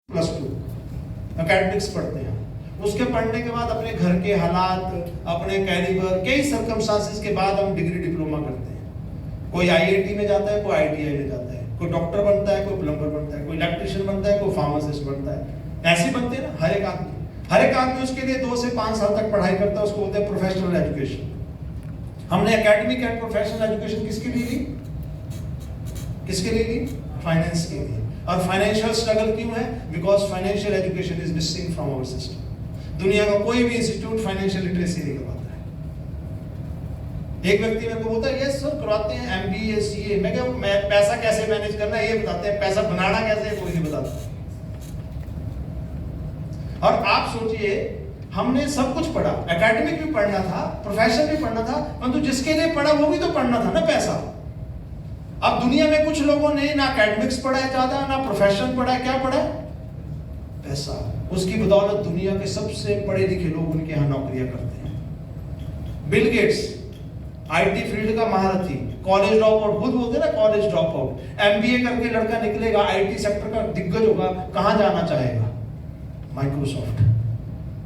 +2 academics पढ़ते हैं। उसके पढ़ने के बाद अपने घर के हालात, अपने कैलिबर, कई सर्कमस्टांसेस के बाद हम डिग्री डिप्लोमा करते हैं। कोई आईआईटी में जाता है, कोई आईटीआई में जाता है, कोई डॉक्टर बनता है, कोई प्लम्बर बनता है, कोई इलेक्ट्रिशियन बनता है, कोई फार्मासिस्ट बनता है। ऐसे बनते हैं ना हर एक आदमी उसके लिए 2 से 5 साल तक पढ़ाई करता है, उसको बोलते हैं प्रोफेशनल एजुकेशन। हमने एकेडमिक एंड प्रोफेशनल एजुकेशन किसके लिए ली? फाइनेंस के लिए। और फाइनेंशियल स्ट्रगल क्यों है? Because financial education is missing from our system. दुनिया का कोई भी इंस्टीट्यूट फाइनेंशियल लिटरेसी नहीं करवाता है। एक व्यक्ति मेरे को बोलता है यस सर करवाते हैं एमबीए सीए। मैं क्या पैसा कैसे मैनेज करना है ये बताते हैं, पैसा बनाना कैसे है कोई नहीं बताता। और आप सोचिए हमने सब कुछ पढ़ा, एकेडमिक भी पढ़ना था, प्रोफेशनल भी पढ़ना था, परंतु जिसके लिए पढ़ा वो भी तो पढ़ना था ना पैसा। अब दुनिया में कुछ लोगों ने ना एकेडमिक्स पढ़ा है ज्यादा, ना प्रोफेशनल पढ़ा है, क्या पढ़ा है? पैसा। उसकी बदौलत दुनिया के सबसे पढ़े लिखे लोग उनके यहां नौकरियां करते हैं। बिल गेट्स आईटी फील्ड का महारथी, कॉलेज ड्रॉप आउट, खुद बोलते हैं ना कॉलेज ड्रॉप आउट। एमबीए करके लड़का निकलेगा, आईटी सेक्टर का दिग्गज होगा, कहां जाना चाहेगा? माइक्रोसॉफ्ट।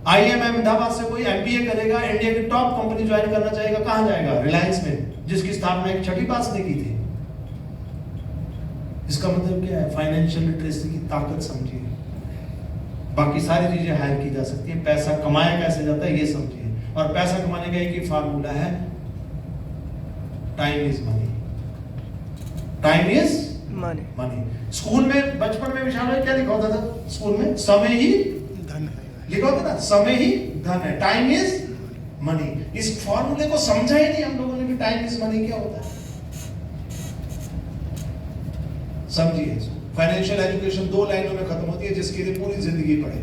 आईएम अहमदाबाद से कोई एमबीए करेगा, इंडिया की टॉप कंपनी ज्वाइन करना चाहेगा, कहां जाएगा? रिलायंस में, जिसकी स्थापना एक छठी पास ने की थी। इसका मतलब क्या है? फाइनेंशियल लिटरेसी की ताकत समझिए। बाकी सारी चीजें हायर की जा सकती है, पैसा कमाया कैसे जाता है ये समझिए। और पैसा कमाने का एक ही फार्मूला है, time is money. Time is money. School में बचपन में विशाल भाई क्या लिखा होता था? स्कूल में समय ही धन है लिखा होता था, समय ही धन है, टाइम इज मनी। इस फॉर्मूले को समझा ही नहीं हम लोगों ने कि टाइम इज मनी क्या होता है। समझिए, फाइनेंशियल एजुकेशन 2 लाइनों में खत्म होती है जिसके लिए पूरी जिंदगी पढ़े।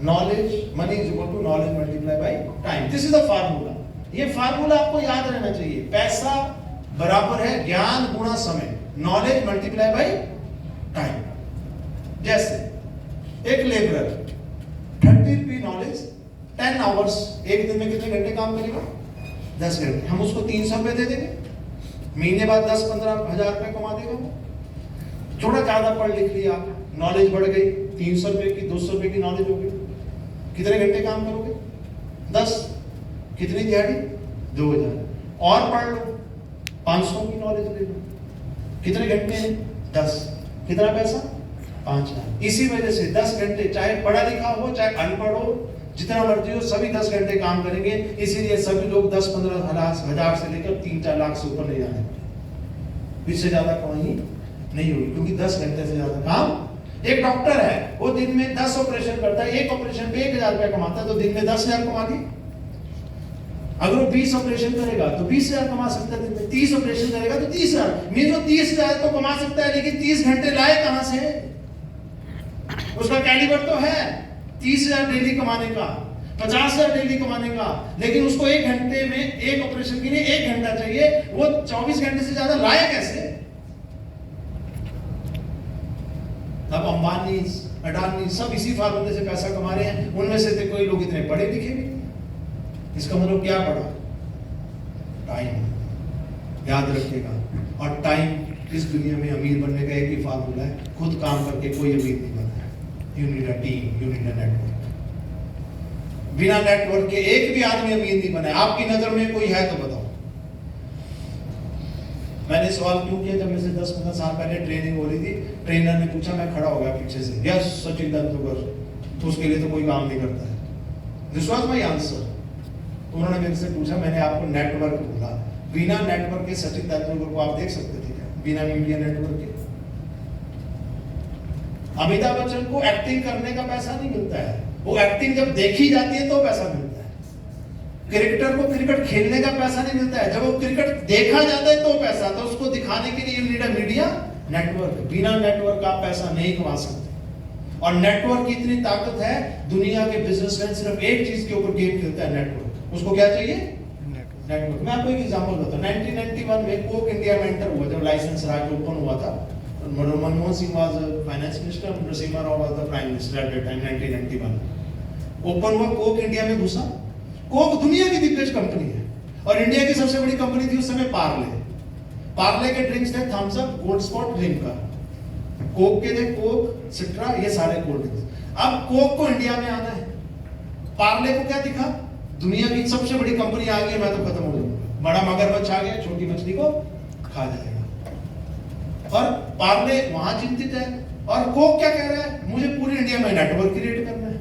Knowledge, money is equal to knowledge multiply by time. This is the formula. ये फार्मूला आपको याद रहना चाहिए। पैसा बराबर है ज्ञान गुणा समय, नॉलेज मल्टीप्लाई बाय टाइम। जैसे एक लेबरर 30 रुपये नॉलेज 10 आवर्स, एक दिन में कितने घंटे काम करेगा? 10 घंटे। हम उसको 300 रुपए दे देंगे, महीने बाद 10-15 हजार रुपए कमा देगा वो। थोड़ा ज्यादा पढ़ लिख लिया, नॉलेज बढ़ गई, 300 रुपए की 200 रुपए की नॉलेज हो गई। कितने घंटे काम करोगे? 10। कितनी दिहाड़ी? 2000। और पढ़ लो, 500 की नॉलेज ले लो। कितने घंटे हैं? 10। कितना पैसा? 5000। इसी वजह से 10 घंटे, चाहे पढ़ा लिखा हो चाहे अनपढ़ हो, जितना मर्जी हो, सभी 10 घंटे काम करेंगे। इसीलिए सभी लोग 10-15 हजार से लेकर 3-4 लाख से ऊपर नहीं जाने वाले। इससे ज्यादा कमाई नहीं होगी, क्योंकि 10 घंटे से ज्यादा काम। एक डॉक्टर है, वो दिन में 10 ऑपरेशन करता है, एक ऑपरेशन पे 1000 रुपया कमाता है, तो दिन में 10,000 कमा दी। अगर वो 20 ऑपरेशन करेगा तो 20,000 कमा सकता है दिन में। 30 ऑपरेशन करेगा तो 30,000। मीन वो 30,000 तो कमा सकता है, लेकिन 30 घंटे लाए कहां से? उसका कैलिबर तो है 30,000 डेली कमाने का, 50,000 डेली कमाने का, लेकिन उसको 1 घंटे में एक ऑपरेशन के लिए 1 घंटा चाहिए। वो 24 घंटे से ज्यादा लाए कैसे? अब अंबानी, अडानी सब इसी फार्मूले से पैसा कमा रहे हैं। उनमें से तो कोई लोग इतने पढ़े लिखे भी नहीं। इसका मतलब क्या पढ़ा? टाइम। याद रखिएगा। और टाइम इस दुनिया में अमीर बनने का एक ही फार्मूला है, खुद काम करके कोई अमीर नहीं बनता है। You need a team, you need a network. बिना नेटवर्क के एक भी आदमी अमीर नहीं बना है। आपकी नजर में कोई है तो बताओ। मैंने सवाल क्यों किया? जब मेरे से 10-15 साल पहले ट्रेनिंग हो रही थी, ट्रेनर ने पूछा, मैं खड़ा हो गया पीछे से, यस सचिन तेंदुलकर, तो उसके लिए तो कोई काम नहीं करता है। This was my answer. तो उन्होंने मेरे से पूछा, मैंने आपको नेटवर्क बोला, बिना नेटवर्क के सचिन तेंदुलकर को आप देख सकते थे क्या? बिना मीडिया नेटवर्क के। अमिताभ बच्चन को एक्टिंग करने का पैसा नहीं मिलता है, वो एक्टिंग जब देखी जाती है तो पैसा मिलता है। क्रिकेटर को क्रिकेट खेलने का पैसा नहीं मिलता है, जब वो क्रिकेट देखा जाता है तो पैसा। तो उसको दिखाने के लिए you need a media network. बिना नेटवर्क आप पैसा नहीं कमा सकते। और नेटवर्क की इतनी ताकत है, दुनिया के बिजनेसमैन सिर्फ एक चीज के ऊपर गेम खेलता है, नेटवर्क। उसको क्या चाहिए? नेटवर्क। मैं आपको एक एग्जांपल बताता हूं। 1991 में कोक इंडिया में एंटर हुआ, जब लाइसेंस राज ओपन हुआ था। Manmohan Singh was finance minister, Narasimha Rao was the prime minister at that time. 1991 open हुआ, कोक इंडिया में घुसा। कोक दुनिया की दिग्गज कंपनी है, और इंडिया की सबसे बड़ी कंपनी थी उस समय पार्ले। पार्ले के ड्रिंक्स थे Thums Up, Gold Spot, drink का। कोक के लिए कोक, सिट्रा, ये सारे कोल्ड ड्रिंक्स। अब कोक को इंडिया में आना है, पार्ले को क्या दिखा, दुनिया की सबसे बड़ी कंपनी आ गई, मैं तो खत्म हो जाऊंगा, बड़ा मगरमच्छ आ गया, छोटी मछली को खा जाएगा। और पार्ले वहां चिंतित है, और कोक क्या कह रहा है, मुझे पूरी इंडिया में नेटवर्क क्रिएट करना है।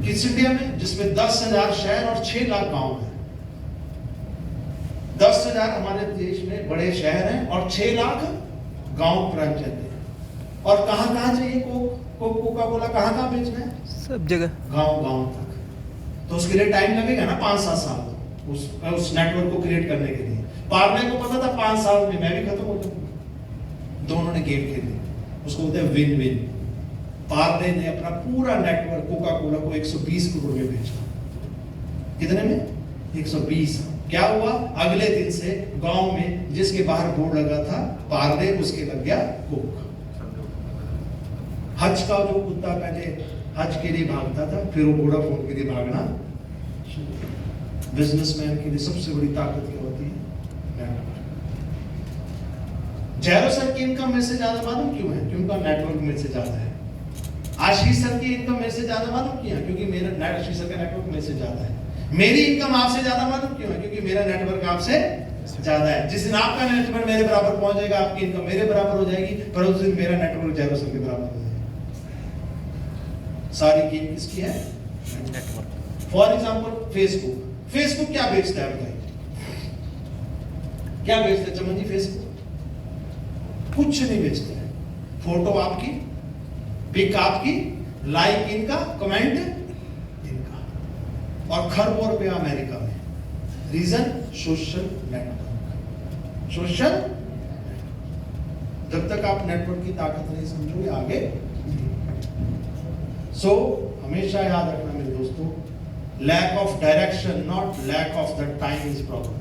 किस इंडिया में, जिसमें 10,000 शहर और 6 लाख गांव है। 10,000 हमारे देश में बड़े शहर हैं और 6 लाख गांव पंचायत हैं। और कहां कहां चाहिए कोका कोला, कहां बेचना है, सब जगह, गांव तक। तो उसके लिए टाइम लगेगा ना 5-7 साल उस नेटवर्क को क्रिएट करने के लिए। पार्ले को पता था 5 साल में मैं भी खत्म हो जाऊंगा। दोनों ने गेम खेली, उसको बोलते हैं विन विन। पार्ले ने अपना पूरा नेटवर्क कोका कोला को 120 करोड़ में बेचा। कितने में? 120। क्या हुआ, अगले दिन से गांव में जिसके बाहर बोर्ड लगा था पार्ले, उसके लग गया कोक। हज का जो कुत्ता पहले हज के लिए भागता था, फिर वो वोडाफोन के लिए भागना। बिजनेसमैन के लिए सबसे बड़ी ताकत क्या होती है? नेटवर्क। जैरो सर की इनकम में से ज्यादा मालूम क्यों है? क्योंकि उनका नेटवर्क में से ज्यादा है। आशीष सर की इनकम में से ज्यादा मालूम क्यों है? क्योंकि मेरा आशीष सर का नेटवर्क में से ज्यादा है। मेरी इनकम आपसे ज्यादा मालूम क्यों है? क्योंकि मेरा नेटवर्क आपसे ज्यादा है। जिस दिन आपका नेटवर्क मेरे बराबर पहुंच जाएगा, आपकी इनकम मेरे बराबर हो जाएगी, पर उस दिन मेरा नेटवर्क जैरो सर के बराबर हो जाएगा। सारी गेम किसकी है? Network. For example Facebook. Facebook क्या बेचता है बताइए? क्या बेचता है चमन जी? फेसबुक कुछ नहीं बेचता है। फोटो आपकी, पिक आपकी, लाइक इनका, कमेंट इनका, और खरबों रुपया अमेरिका में। रीजन? Social network. सोशल, जब तक आप नेटवर्क की ताकत नहीं समझोगे आगे। सो हमेशा याद रखना मेरे दोस्तों, lack of direction not lack of the time is problem.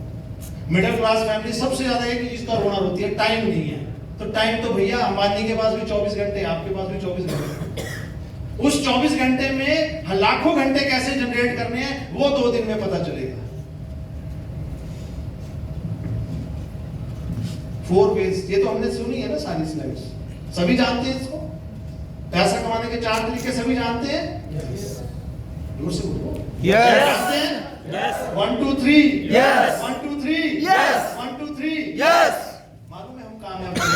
Middle class family सबसे ज्यादा एक चीज का रोना रोती है, टाइम नहीं है। तो टाइम तो भैया अंबानी के पास भी 24 घंटे, आपके पास भी 24 घंटे। उस 24 घंटे में लाखों घंटे कैसे जनरेट करने हैं वो 2 दिन में पता चलेगा। 4 ways, ये तो हमने सुनी है ना सारी स्लाइड्स, सभी जानते हैं इसको। पैसा कमाने के 4 तरीके सभी जानते हैं। जोर से बोलो। जानते हैं? 1 2 3 1 2 3 1 2 3 मालूम है हम कामयाब हैं।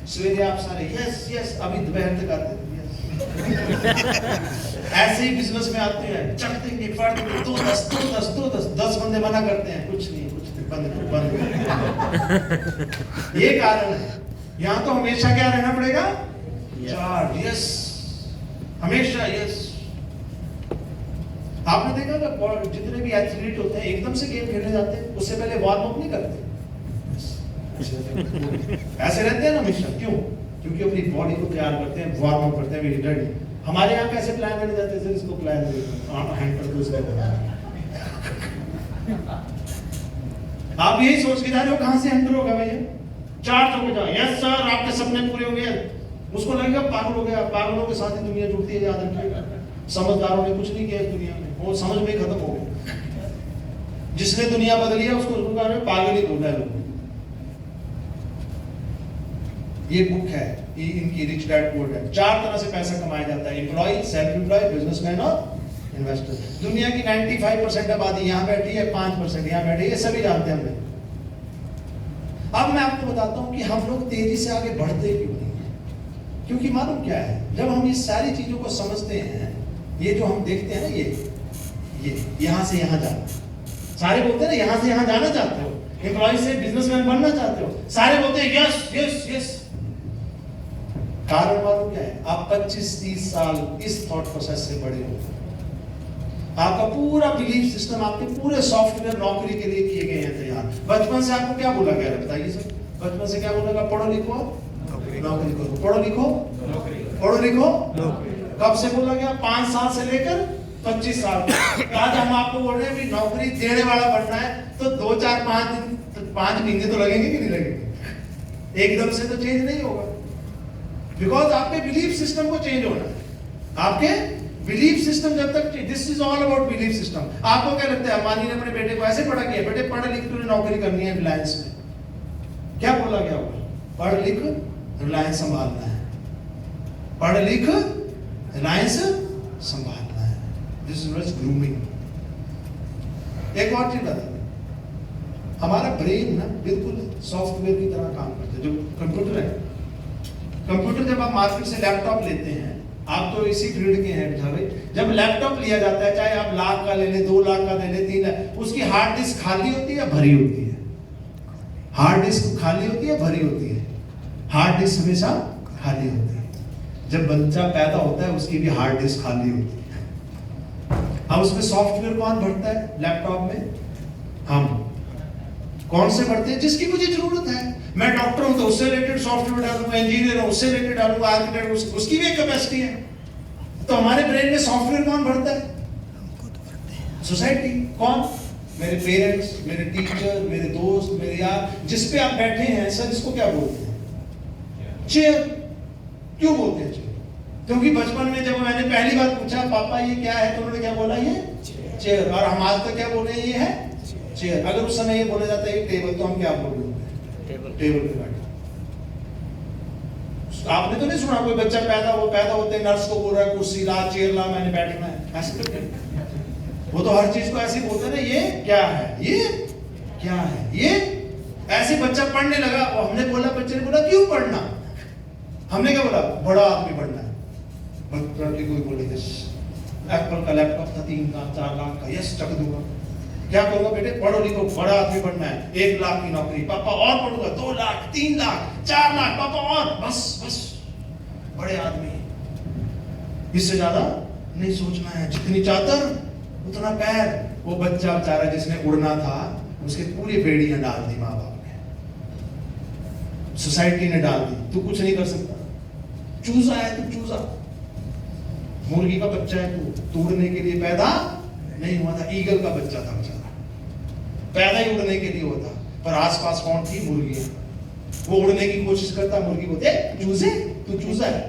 सवेरे आप सारे यस अभी दोपहर तक आते हैं ऐसे ही बिजनेस में आते हैं, चक देंगे, फाड़ देंगे, 2 10 बंदे मना करते हैं, कुछ नहीं बंद। ये कारण है। यहाँ तो हमेशा क्या रहना पड़ेगा? चार्ज, यस, हमेशा यस। आपने देखा कि जितने भी एथलीट होते हैं एकदम से गेम खेलने जाते हैं, उससे पहले वार्म अप नहीं करते, ऐसे रहते हैं ना हमेशा। क्यों? क्योंकि अपनी बॉडी को तैयार करते हैं, वार्म अप करते हैं, रेडी। हमारे यहाँ कैसे प्लान करने जाते हैं? इसको प्लान हैंड कर दो। आप यही सोच के जा रहे हो कहां से एंटर होगा भैया? चार्ज होके जाओ, यस सर आपके सपने पूरे हो गए। उसको लगेगा पागल हो गया। पागलों के साथ ही दुनिया जुड़ती है, याद रखिएगा। समझदारों ने कुछ नहीं किया इस दुनिया में, वो समझ में खत्म हो गए। जिसने दुनिया बदली है उसको पागल ही बोला है लोगों। ये बुक है इनकी, रिच डैड पुअर डैड। 4 तरह से पैसा कमाया जाता है, एम्प्लॉय, सेल्फ एम्प्लॉय, बिजनेसमैन और इन्वेस्टर। दुनिया की 95% आबादी यहाँ बैठी है, 5% यहाँ बैठी है, सभी जानते हैं हमने। अब मैं आपको बताता हूँ कि हम लोग तेजी से आगे बढ़ते क्यों नहीं है। क्योंकि मालूम क्या है, जब हम इस सारी चीजों को समझते हैं, ये जो हम देखते हैं ना, ये यहाँ से यहाँ जाना, सारे बोलते हैं ना यहाँ से यहाँ जाना चाहते हो, एम्प्लॉय से बिजनेसमैन बनना चाहते हो, सारे बोलते हैं यस यस यस। कारण मालूम क्या है? आप 25-30 साल इस थॉट प्रोसेस से बड़े हो। आपका पूरा बिलीफ सिस्टम, आपके पूरे सॉफ्टवेयर नौकरी के लिए किए गए हैं तैयार। बचपन से आपको क्या बोला गया है बताइए सर? बचपन से क्या बोला गया? पढ़ो लिखो नौकरी करो, पढ़ो लिखो पढ़ो लिखो। कब से बोला गया? 5 साल से लेकर 25 साल तक। आज हम आपको बोल रहे हैं कि नौकरी देने वाला बनना है तो 2 4 5 दिन 5 महीने तो लगेंगे कि नहीं लगेंगे? एकदम से तो चेंज नहीं होगा, बिकॉज आपके बिलीफ सिस्टम को चेंज होना है। आपके बिलीफ सिस्टम जब तक, this is all about belief system. आपको क्या लगता है अंबानी ने अपने बेटे को ऐसे पढ़ा किया, बेटे पढ़ लिख तूने नौकरी करनी है रिलायंस में? क्या बोला गया होगा? पढ़ लिख रिलायंस संभालना है, पढ़ लिख रिलायंस संभालना है। This is grooming. एक और चीज बता, हमारा ब्रेन ना बिल्कुल सॉफ्टवेयर की तरह काम करता है। जो कंप्यूटर है, कंप्यूटर जब आप मार्केट से लैपटॉप लेते हैं, आप तो इसी फील्ड के हैं बेटा भाई, जब लैपटॉप लिया जाता है, चाहे आप लाख का ले लें, 2 लाख का ले लें, 3 लाख, उसकी हार्ड डिस्क खाली होती है या भरी होती है? हार्ड डिस्क खाली होती है, भरी होती है? हार्ड डिस्क हमेशा खाली होती है। जब बच्चा पैदा होता है उसकी भी हार्ड डिस्क खाली होती है। अब उसमें सॉफ्टवेयर कौन भरता है लैपटॉप में? हम। कौन से भरते हैं? जिसकी मुझे जरूरत है। मैं डॉक्टर हूं तो उससे रिलेटेड सॉफ्टवेयर डालूंगा, इंजीनियर हूं उससे रिलेटेड डालूंगा, आर्किटेक्ट उसकी भी एक कैपेसिटी है। तो हमारे ब्रेन में सॉफ्टवेयर कौन भरता है? सोसाइटी। कौन? मेरे पेरेंट्स, मेरे टीचर, मेरे दोस्त, मेरे यार, जिस पे आप बैठे हैं सर, इसको क्या बोलते हैं? चेयर। क्यों बोलते हैं चेयर? क्योंकि बचपन में जब मैंने पहली बार पूछा पापा ये क्या है, तो उन्होंने क्या बोला? ये चेयर। और हम आज तक क्या बोल रहे हैं? ये है चेयर। अगर उस समय ये बोला जाता है ये टेबल, तो हम क्या बोल रहे हैं? टेबल पे बैठे। आपने तो नहीं सुना कोई बच्चा पैदा होते नर्स को बोल रहा है कुर्सी ला, चेयर ला, मैंने बैठना है, ऐसे करते हैं। वो तो हर चीज को ऐसे बोलते हैं ना, ये क्या है, ये क्या है, ये ऐसे। बच्चा पढ़ने लगा, और हमने बोला, बच्चे ने बोला क्यों पढ़ना? हमने क्या बोला? बड़ा आदमी बनना है। कोई बोले एप्पल का लैपटॉप था 3 लाख 4 लाख का, यस चक दूंगा। क्या करूंगा बेटे? पढ़ो लिखो, बड़ा आदमी बनना है, 1 लाख की नौकरी। पापा और पढ़ूंगा, 2 लाख 3 लाख 4 लाख, पापा और बस बस बड़े आदमी। इससे ज्यादा नहीं सोचना है। जितनी चादर उतना पैर। वो बच्चा बेचारा जिसने उड़ना था, उसके पूरी बेड़ियां डाल दी माँ बाप ने, सोसाइटी ने डाल दी। तू कुछ नहीं कर सकता। चूजा है तू, चूजा। मुर्गी का बच्चा है तू, उड़ने के लिए पैदा नहीं हुआ था। ईगल का बच्चा था बेचारा, पैदा ही उड़ने के लिए होता, पर आसपास कौन थी? मुर्गियां। वो उड़ने की कोशिश करता, मुर्गी बोलते चूजे, तू चूजा है।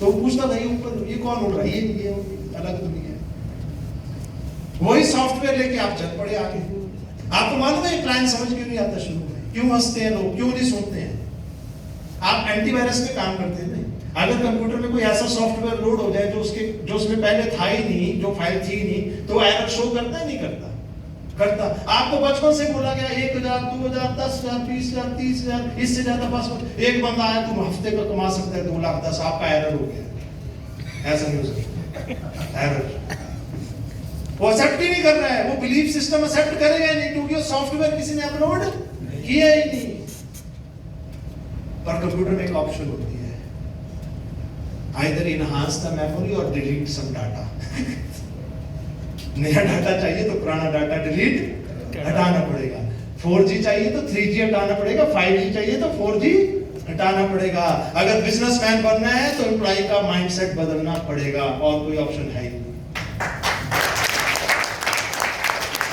तो पूछता था ये ऊपर ये कौन उड़ रहा है? ये अलग दुनिया है। वही सॉफ्टवेयर लेके आप चल पड़े आगे। आपको मालूम है प्लान समझ क्यों नहीं आता शुरू में? क्यों हंसते हैं लोग? क्यों नहीं सुनते हैं? आप एंटीवायरस पे काम करते हैं। अगर कंप्यूटर में कोई ऐसा सॉफ्टवेयर लोड हो जाए जो उसमें पहले था ही नहीं, जो फाइल थी नहीं, तो एरर शो करता है? नहीं करता? करता। आपको बचपन से बोला गया 1000, 2000, 10,000, 20,000, 30,000, इससे ज्यादा पासवर्ड। एक बंदा आया, तुम हफ्ते का कमा सकते हैं 2 लाख 10, आपका एरर हो गया। ऐसा नहीं हो सकता। एरर वो एक्सेप्ट ही नहीं कर रहा है। वो बिलीफ सिस्टम एक्सेप्ट करेगा ही नहीं, क्योंकि वो सॉफ्टवेयर किसी ने अपलोड किया ही नहीं। पर कंप्यूटर में एक ऑप्शन होती है, either enhance the memory or delete some data। नया डाटा चाहिए तो पुराना डाटा डिलीट हटाना पड़ेगा। 4G चाहिए तो 3G हटाना पड़ेगा, 5G चाहिए तो 4G हटाना पड़ेगा। अगर बिजनेसमैन बनना है तो एम्प्लॉय का माइंडसेट बदलना पड़ेगा, और कोई ऑप्शन है ही नहीं।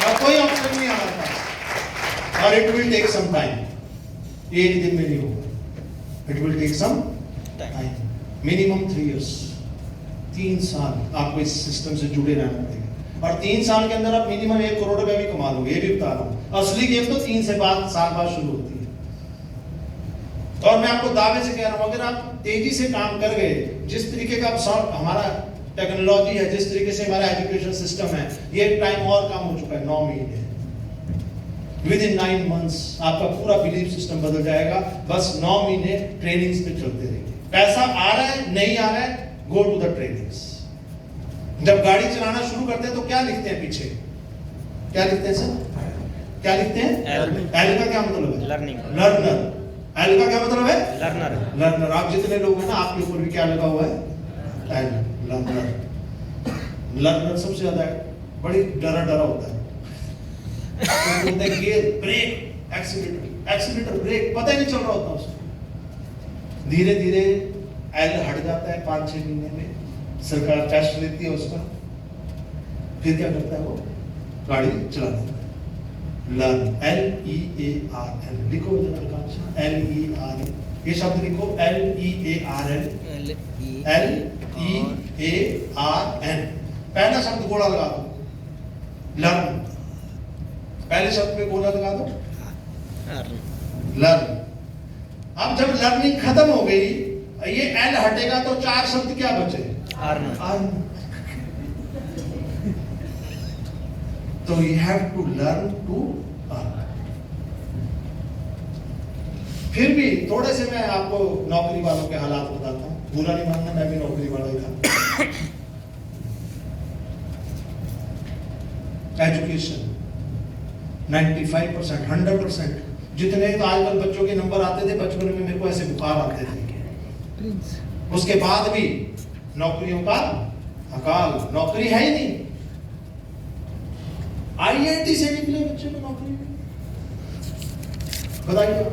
और कोई ऑप्शन नहीं हमारे पास। और it will take some time. एक दिन में नहीं होगा, it will take some time. Minimum 3 years, 3 साल आपको इस सिस्टम से जुड़े रहना पड़ेगा। और 3 साल के अंदर आप मिनिमम 1 करोड़ रुपए भी कमा लोगे, ये भी बता रहा हूं। असली गेम तो 3 से 5 साल बाद शुरू होती है। और मैं आपको दावे से कह रहा हूं, अगर आप तेजी से काम कर गए, जिस तरीके का हमारा टेक्नोलॉजी है, जिस तरीके से हमारा एजुकेशन सिस्टम है, ये टाइम और कम हो चुका है, 9 महीने। विद इन 9 months आपका पूरा बिलीफ सिस्टम बदल जाएगा। बस 9 महीने ट्रेनिंग्स पे चलते रहिए। पैसा आ रहा है नहीं आ रहा है, गो टू द ट्रेनिंग्स। जब गाड़ी चलाना शुरू करते हैं तो क्या लिखते हैं पीछे? क्या लिखते हैं सर? क्या लिखते हैं? एल का क्या मतलब है? लर्निंग। लर्नर। एल का क्या मतलब है? लर्नर। लर्नर। आप जितने लोग हैं ना, आपके ऊपर भी क्या लगा हुआ है? L, learner. लर्नर सबसे ज्यादा बड़ी डरा होता है। तो बोलते हैं gear, brake, accelerator, accelerator, brake, पता ही नहीं चल रहा होता उसको। धीरे धीरे एल हट जाता है 5-6 महीने में, सरकार टेस्ट लेती है उसका, फिर क्या करता है वो? गाड़ी चला देता है। लर्न, LEARN लिखो जरा, LERN, ये शब्द लिखो, LEARN, LEARN। पहला शब्द गोला लगा दो, लर्न। पहले शब्द पे गोला लगा दो, लर्न। अब जब लर्निंग खत्म हो गई, ये एल हटेगा तो 4 शब्द क्या बचे? अर्न। तो you have to learn to earn. फिर भी थोड़े से मैं आपको नौकरी वालों के हालात बताता हूं, बुरा नहीं मानना, मैं भी नौकरी वाला ही था। एजुकेशन 95%, 100%, जितने तो आजकल बच्चों के नंबर आते थे, बचपन में मेरे को ऐसे बुखार आते थे। उसके बाद भी नौकरियों का अकाल, नौकरी है ही नहीं। आईआईटी से निकले बच्चे को नौकरी नहीं, बताइए।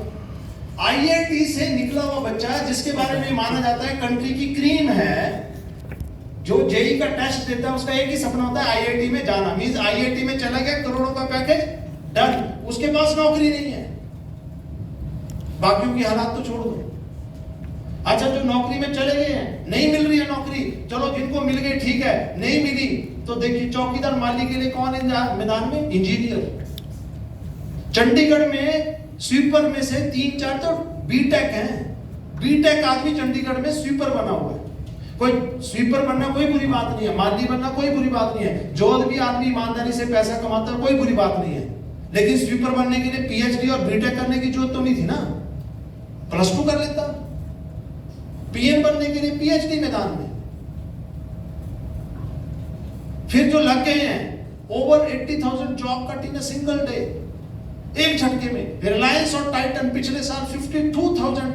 आईआईटी से निकला हुआ बच्चा जिसके बारे में माना जाता है कंट्री की क्रीम है, जो जेई का टेस्ट देता है, उसका एक ही सपना होता है आईआईटी में जाना। मींस आईआईटी में चला गया, करोड़ों का पैकेज, डन, उसके पास नौकरी नहीं है। बाकियों की हालात तो छोड़ दो। अच्छा, जो नौकरी में चले गए हैं, नहीं मिल रही है नौकरी, चलो जिनको मिल गई ठीक है, नहीं मिली तो देखिए चौकीदार माली के लिए कौन है मैदान में? इंजीनियर। चंडीगढ़ में स्वीपर में से 3-4 तो बीटेक हैं। बीटेक आदमी चंडीगढ़ में स्वीपर बना हुआ है। कोई स्वीपर बनना कोई बुरी बात नहीं है, माली बनना कोई बुरी बात नहीं है, जो भी आदमी ईमानदारी से पैसा कमाता है कोई बुरी बात नहीं है। लेकिन स्वीपर बनने के लिए पीएचडी और बीटेक करने की जरूरत तो नहीं थी ना, +2 कर लेता। पीएम बनने के लिए पीएचडी मैदान में। फिर जो लग गए हैं over 80,000 job cut in a single day, एक झटके में। रिलायंस और टाइटन पिछले साल 52,000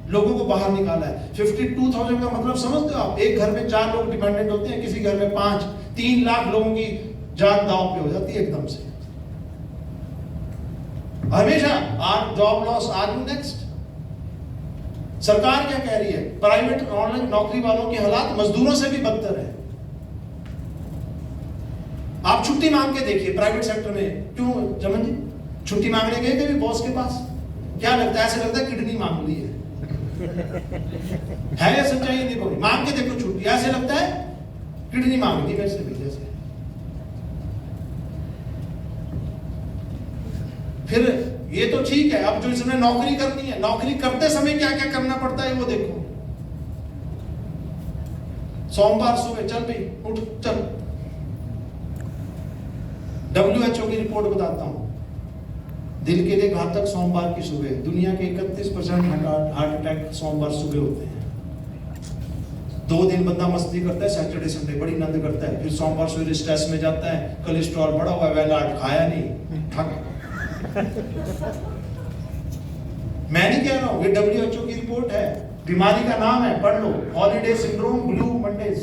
लोगों को बाहर निकाला है। 52,000 का मतलब समझते हो आप? एक घर में 4 लोग डिपेंडेंट होते हैं, किसी घर में 5, 3 लाख लोगों की जान दांव पे हो जाती है एकदम से। हमेशा our job loss, are you next. सरकार क्या कह रही है? प्राइवेट ऑनलाइन नौकरी वालों के हालात मजदूरों से भी बदतर है। आप छुट्टी मांग के देखिए प्राइवेट सेक्टर में। क्यों चमन जी, छुट्टी मांगने गए कभी बॉस के पास? क्या लगता है? ऐसे लगता है किडनी मांग ली है या सच्चाई? नहीं बोली, मांग के देखो छुट्टी, ऐसे लगता है किडनी मांग ली मेरे से भी। जैसे फिर ये तो ठीक है, अब जो इसमें नौकरी करनी है, नौकरी करते समय क्या क्या करना पड़ता है वो देखो। सोमवार सुबह चल भाई उठ चल। WHO की रिपोर्ट बताता हूं, दिल के लिए घातक सोमवार की सुबह। दुनिया के 31% हार्ट अटैक सोमवार सुबह होते हैं। 2 दिन बंदा मस्ती करता है, सैटरडे संडे बड़ी नंद करता है, फिर सोमवार सुबह स्ट्रेस में जाता है, कोलेस्ट्रॉल बढ़ा हुआ है, वेलाट खाया नहीं, थक। मैं नहीं कह रहा हूं, ये WHO की रिपोर्ट है, बीमारी का नाम है, पढ़ लो, हॉलीडे सिंड्रोम, ब्लू मंडेज।